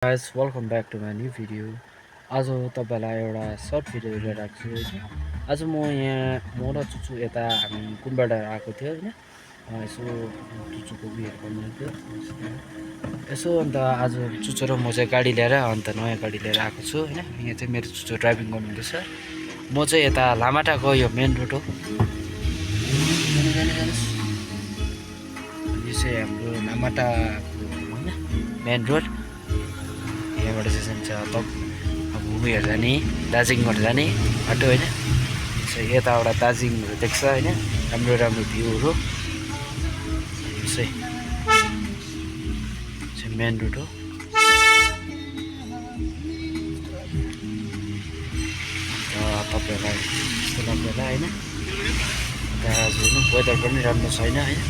Guys welcome back to my new video. आज तपाईँलाई एउटा सर्ट भिडियो लिएर आएको छु होइन। आज म यहाँ म र चुचु यता हामी कुनबाट आएको थियो होइन। यसो चुचुको उयोहरू बनाएको थियो यसो। अन्त आज चुचु र म चाहिँ गाडी लिएर अन्त नयाँ गाडी लिएर आएको छु होइन। यहाँ चाहिँ मेरो चुचु ड्राइभिङ गर्नुहुँदैछ। म चाहिँ यता लामाटाको यो मेन रोड हो। यो चाहिँ हाम्रो लामाटाको होइन मेन रोड। यहाँबाट चाहिँ जान्छ अब उयोहरू जाने दार्जिलिङबाट जाने बाटो होइन। यताबाट दार्जिलिङहरू देख्छ होइन, राम्रो राम्रो भ्यूहरू। यो चाहिँ मेन रोड हो। तपाईँहरूलाई यस्तो लाग्दैन होइन। आज हेर्नु वेदर पनि राम्रो छैन होइन।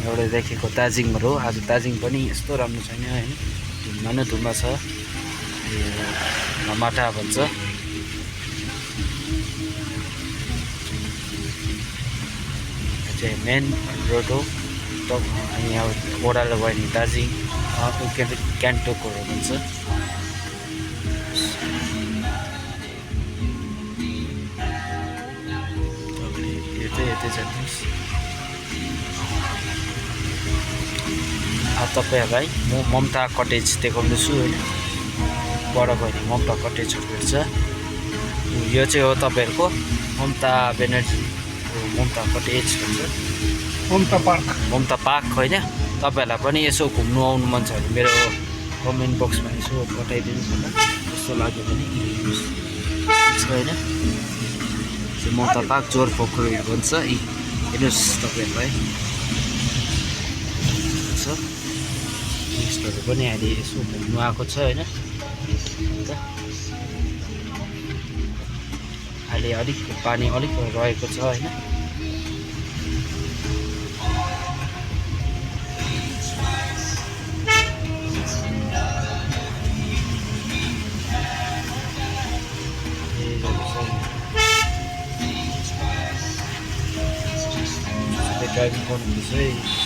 एउटा देखेको दार्जिलिङहरू हो, आज दार्जिलिङ पनि यस्तो राम्रो छैन होइन। धुम्मा न धुम्मा छ, माटा भन्छ। चाहिँ मेन रोड हो। यहाँ ओह्रालो गयो भने दार्जिलिङ गान्तोकहरू भन्छ। यतै जानुहोस्। तपाईँहरूलाई म ममता कटेज देखाउँदैछु होइन। पर गयो भने ममता कटेजहरू भेट्छ। यो चाहिँ हो तपाईँहरूको ममता बेनर्जीको ममता कटेज भन्छ, ममता पार्क होइन। तपाईँहरूलाई पनि यसो घुम्नु आउनु मन छ भने मेरो कमेन्ट बक्समा यसो बताइदिनुहोस् होला। कस्तो लाग्यो भने होइन। ममता पार्क जोरपोखरीहरू भन्छ। हेर्नुहोस् तपाईँहरूलाई टुरिस्टहरू पनि अहिले यसो घुम्नु आएको छ होइन। अहिले अलिक पानी अलिक रहेको छ होइन। ड्राइभिङ गर्नुहुँदैछ है।